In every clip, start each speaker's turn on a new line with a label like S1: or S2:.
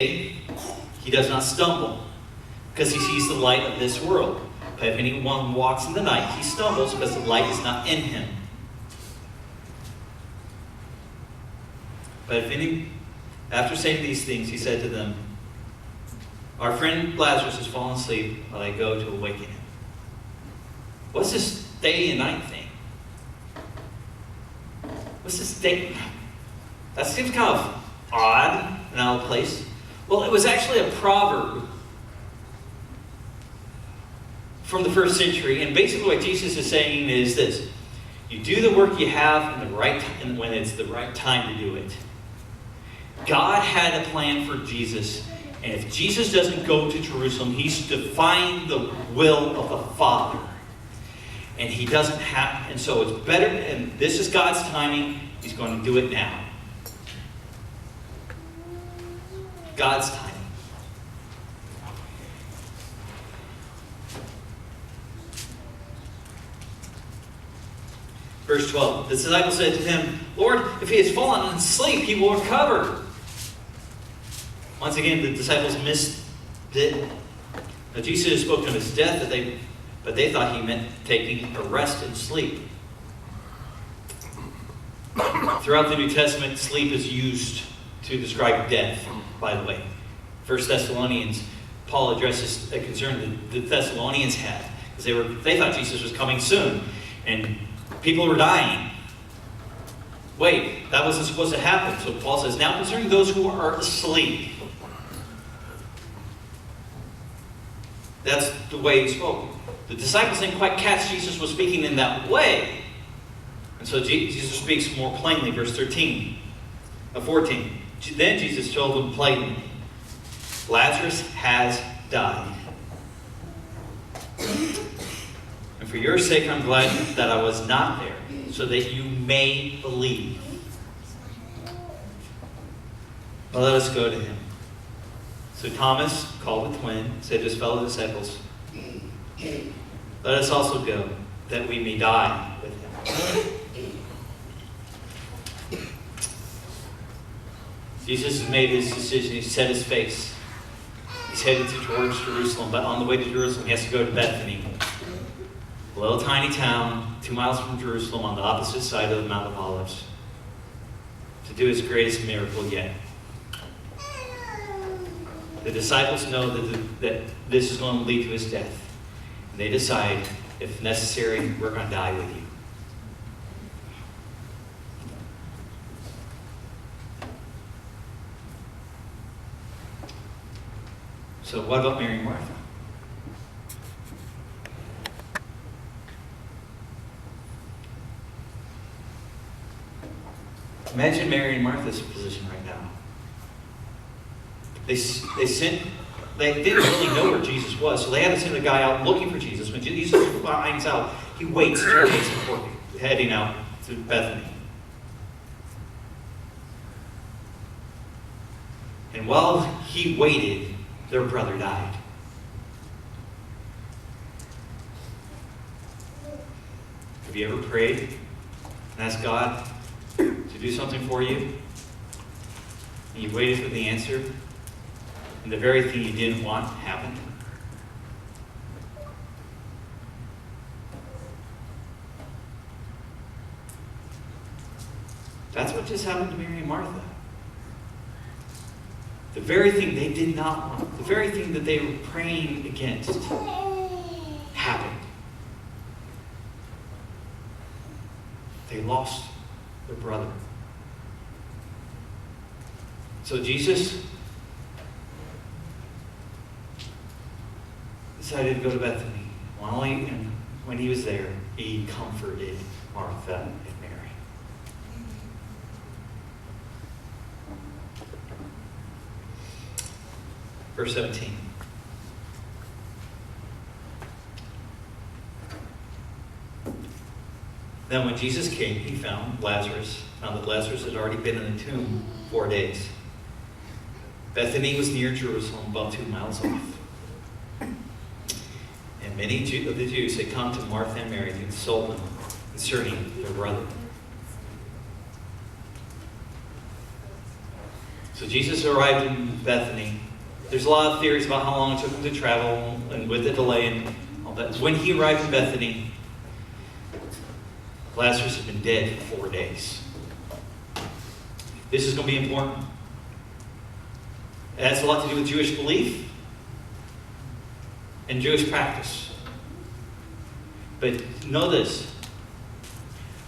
S1: he does not stumble, because he sees the light of this world. But if anyone walks in the night, he stumbles, because the light is not in him. But after saying these things, he said to them, "Our friend Lazarus has fallen asleep, while I go to awaken him." What's this day and night thing? What's this day? That seems kind of odd and out of place. Well, it was actually a proverb from the first century, and basically what Jesus is saying is this: you do the work you have in the right time, when it's the right time to do it. God had a plan for Jesus, and if Jesus doesn't go to Jerusalem, he's defying the will of the Father. And he doesn't have, and so it's better, and this is God's timing, he's going to do it now. God's timing. Verse 12, the disciple said to him, "Lord, if he has fallen asleep, he will recover." Once again, the disciples missed it. Now, Jesus spoke of his death, but they thought he meant taking a rest and sleep. Throughout the New Testament, sleep is used to describe death, by the way. 1 Thessalonians, Paul addresses a concern that the Thessalonians had, because they thought Jesus was coming soon, and people were dying. Wait, that wasn't supposed to happen. So Paul says, now concerning those who are asleep. That's the way he spoke. The disciples didn't quite catch Jesus was speaking in that way. And so Jesus speaks more plainly, verse 14. Then Jesus told them plainly, "Lazarus has died. And for your sake I'm glad that I was not there, so that you may believe." Well, let us go to him. So Thomas, called the twin, said to his fellow disciples, "Let us also go, that we may die with him." Jesus has made his decision. He's set his face. He's headed towards Jerusalem, but on the way to Jerusalem, he has to go to Bethany, a little tiny town 2 miles from Jerusalem on the opposite side of the Mount of Olives, to do his greatest miracle yet. The disciples know that this is going to lead to his death. And they decide, if necessary, we're going to die with you. So what about Mary and Martha? Imagine Mary and Martha's position right now. They didn't really know where Jesus was, so they had to send a guy out looking for Jesus. When Jesus finds out, he waits 2 days before heading out to Bethany. And while he waited, their brother died. Have you ever prayed and asked God to do something for you, and you waited for the answer, and the very thing you didn't want happened? That's what just happened to Mary and Martha. The very thing they did not want, the very thing that they were praying against, happened. They lost their brother. So Jesus decided to go to Bethany. And when he was there, he comforted Martha and Mary. Verse 17. Then when Jesus came, he found that Lazarus had already been in the tomb 4 days. Bethany was near Jerusalem, about 2 miles off. And many of the Jews had come to Martha and Mary to console them concerning their brother. So Jesus arrived in Bethany. There's a lot of theories about how long it took him to travel and with the delay and all that. When he arrived in Bethany, Lazarus had been dead for 4 days. This is going to be important. It has a lot to do with Jewish belief and Jewish practice. But know this.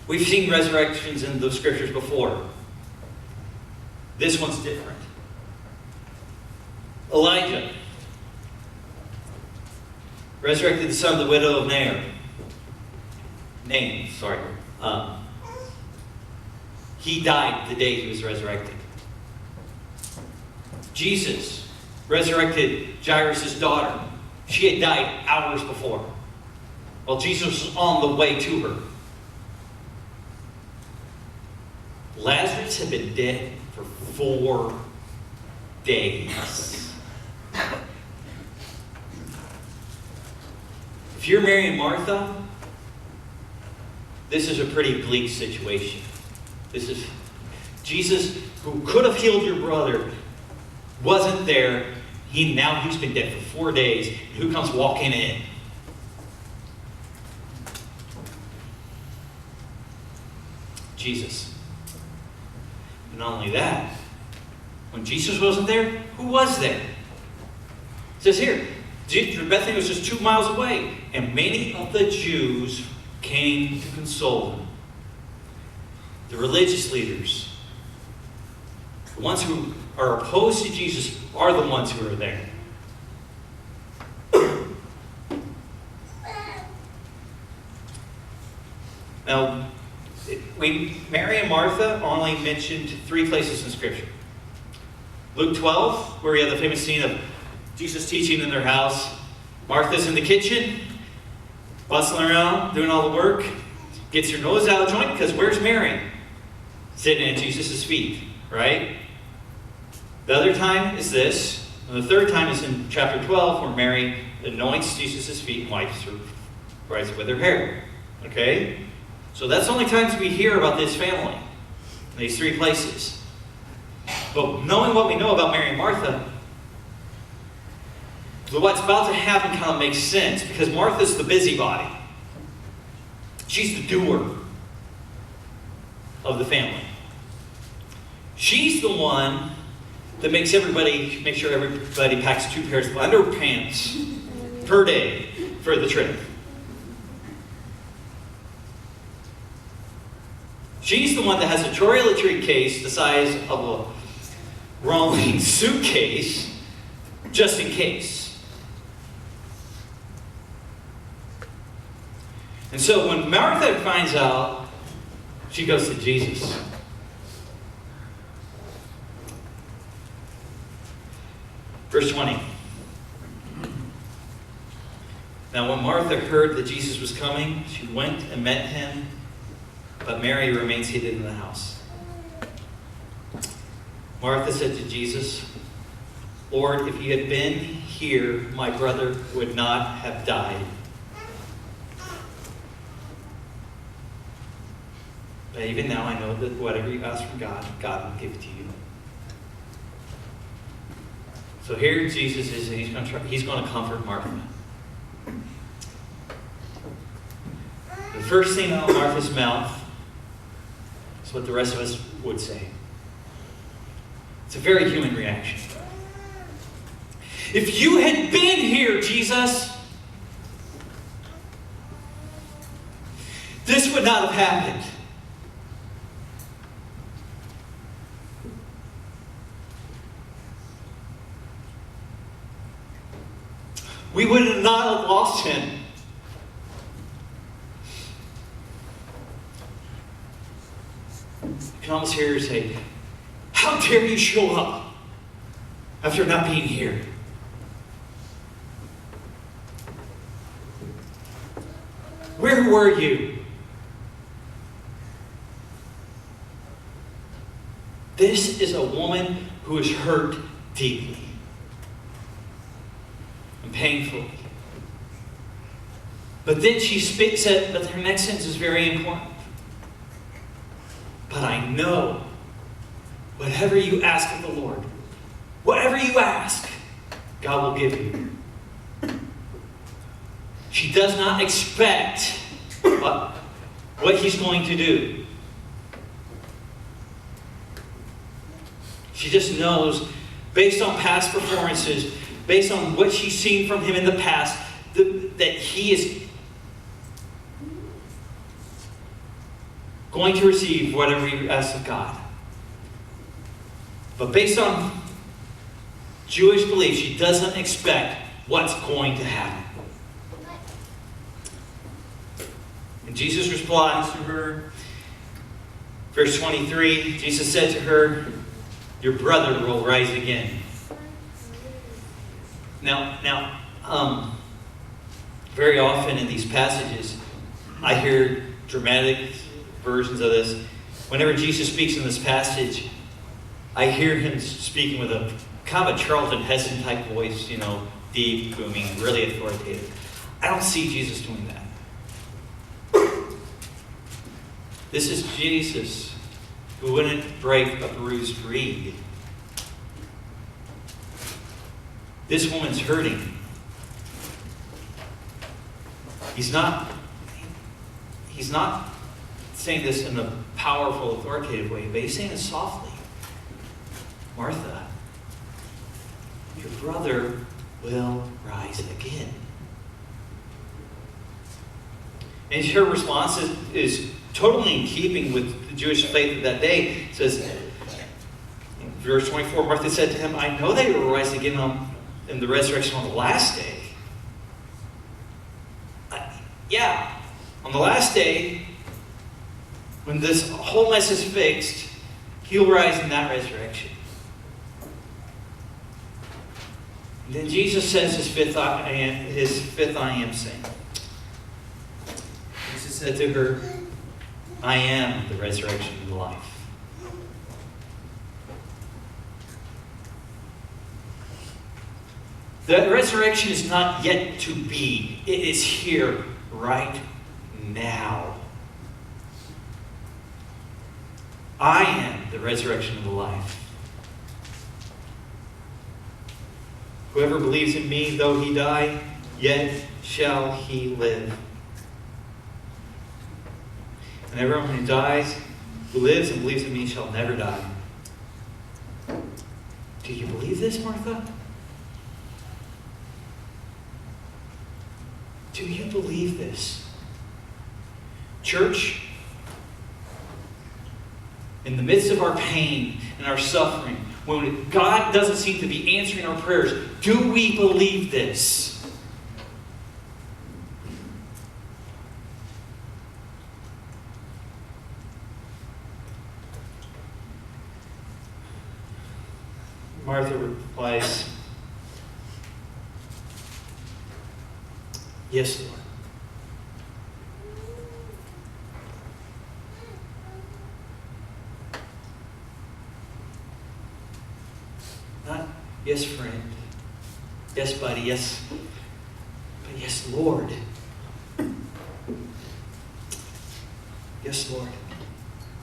S1: We've seen resurrections in the scriptures before. This one's different. Elijah resurrected the son of the widow of Nain. He died the day he was resurrected. Jesus resurrected Jairus' daughter. She had died hours before, while Jesus was on the way to her. Lazarus had been dead for 4 days. If you're Mary and Martha, this is a pretty bleak situation. This is Jesus, who could have healed your brother, wasn't there. He's been dead for 4 days. Who comes walking in? Jesus. And not only that, when Jesus wasn't there, who was there? It says here, Bethany was just 2 miles away, and many of the Jews came to console him. The religious leaders, the ones who are opposed to Jesus, are the ones who are there. Now, Mary and Martha are only mentioned 3 places in Scripture. Luke 12, where we have the famous scene of Jesus teaching in their house. Martha's in the kitchen, bustling around, doing all the work. Gets her nose out of joint, because where's Mary? Sitting at Jesus' feet, right? The other time is this. And the third time is in chapter 12, where Mary anoints Jesus' feet and wipes it with her hair. Okay? So that's the only times we hear about this family, in these 3 places. But knowing what we know about Mary and Martha, what's about to happen kind of makes sense, because Martha's the busybody. She's the doer of the family. She's the one that make sure everybody packs 2 pairs of underpants per day for the trip. She's the one that has a toiletry case the size of a rolling suitcase, just in case. And so when Martha finds out, she goes to Jesus. Verse 20. Now when Martha heard that Jesus was coming, she went and met him, but Mary remained seated in the house. Martha said to Jesus, Lord, if you had been here, my brother would not have died. But even now I know that whatever you ask from God, God will give it to you. So here Jesus is, and he's going to comfort Martha. The first thing out of Martha's mouth is what the rest of us would say. It's a very human reaction. If you had been here, Jesus, this would not have happened. We would not have lost him. You can almost hear her say, how dare you show up after not being here? Where were you? This is a woman who is hurt deeply and painfully. But then she said, but her next sentence is very important. But I know whatever you ask of the Lord, whatever you ask, God will give you. She does not expect what he's going to do. She just knows, based on past performances, based on what she's seen from him in the past, that he is going to receive whatever you ask of God. But based on Jewish belief, she doesn't expect what's going to happen. And Jesus replies to her, verse 23, Jesus said to her, your brother will rise again. Now, very often in these passages, I hear dramatic versions of this. Whenever Jesus speaks in this passage, I hear him speaking with a kind of a Charlton Heston type voice, deep, booming, really authoritative. I don't see Jesus doing that. This is Jesus who wouldn't break a bruised reed. This woman's hurting. He's not saying this in a powerful, authoritative way, but he's saying it softly. Martha, your brother will rise again. And her response is totally in keeping with the Jewish faith of that day. It says, in verse 24, Martha said to him, I know that you will rise again in the resurrection on the last day. On the last day, when this whole mess is fixed, he'll rise in that resurrection. And then Jesus says his fifth I am saying. Jesus said to her, I am the resurrection and the life. The resurrection is not yet to be. It is here right now. I am the resurrection and the life. Whoever believes in me, though he die, yet shall he live. And everyone who dies, who lives and believes in me, shall never die. Do you believe this, Martha? Do you believe this? Church, in the midst of our pain and our suffering, when God doesn't seem to be answering our prayers, do we believe this? Martha replies, yes, Lord. Not, yes, friend. Yes, buddy. Yes. But yes, Lord. Yes, Lord.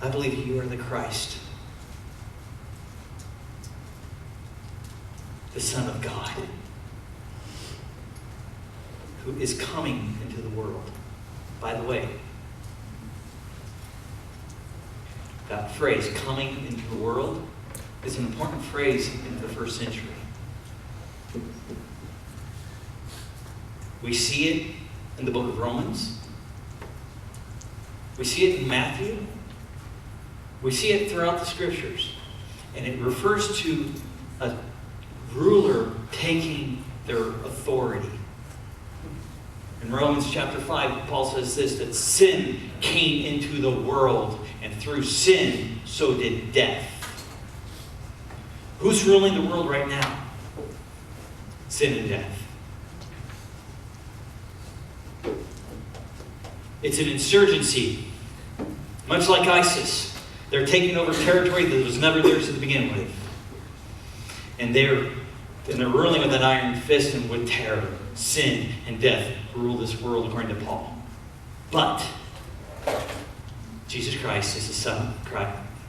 S1: I believe you are the Christ, the Son of God, who is coming into the world. By the way, that phrase, coming into the world, is an important phrase in the first century. We see it in the book of Romans. We see it in Matthew. We see it throughout the scriptures. And it refers to a ruler taking their authority. In Romans chapter 5, Paul says this, that sin came into the world, and through sin, so did death. Who's ruling the world right now? Sin and death. It's an insurgency. Much like ISIS. They're taking over territory that was never theirs to begin with. And they're ruling with an iron fist and with terror. Sin and death rule this world according to Paul. But Jesus Christ is the Son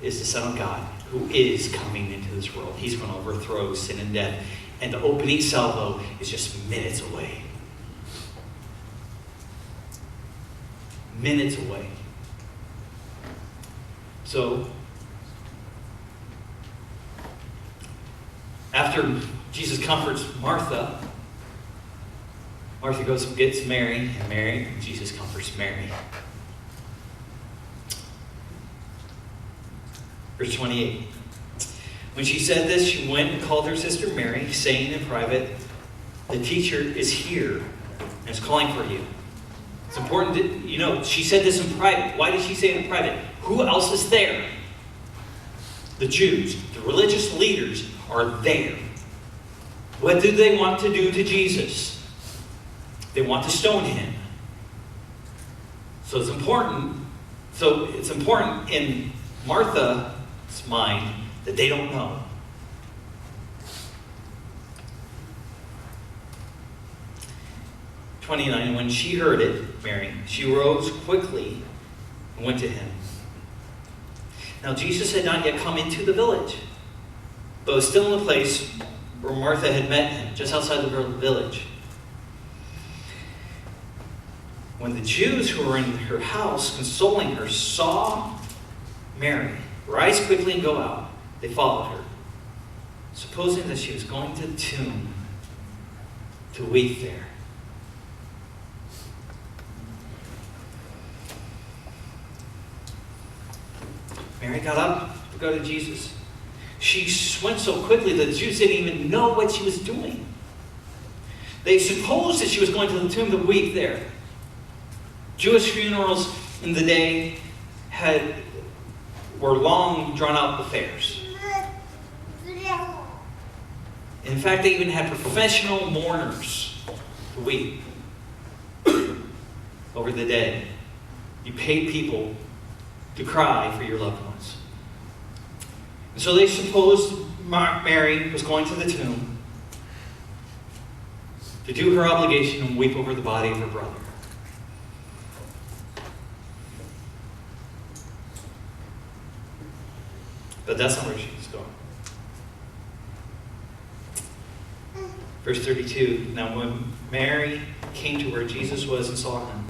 S1: is the Son of God who is coming into this world. He's going to overthrow sin and death. And the opening salvo is just minutes away. Minutes away. So, after Jesus comforts Martha, Martha goes and gets Mary, and Jesus comforts Mary. Verse 28. When she said this, she went and called her sister Mary, saying in private, "The teacher is here and is calling for you." It's important that, she said this in private. Why did she say it in private? Who else is there? The Jews, the religious leaders are there. What do they want to do to Jesus? They want to stone him. So it's important in Martha's mind that they don't know. "29, when she heard it, Mary, she rose quickly and went to him. Now Jesus had not yet come into the village, but was still in the place where Martha had met him, just outside the village. When the Jews who were in her house consoling her saw Mary rise quickly and go out, they followed her, supposing that she was going to the tomb to weep there. Mary got up to go to Jesus. She went so quickly that the Jews didn't even know what she was doing. They supposed that she was going to the tomb to weep there. Jewish funerals in the day were long, drawn-out affairs. In fact, they even had professional mourners to weep over the dead. You paid people to cry for your loved ones. And so they supposed Mary was going to the tomb to do her obligation and weep over the body of her brother. But that's not where she's going. Verse 32, now when Mary came to where Jesus was and saw him,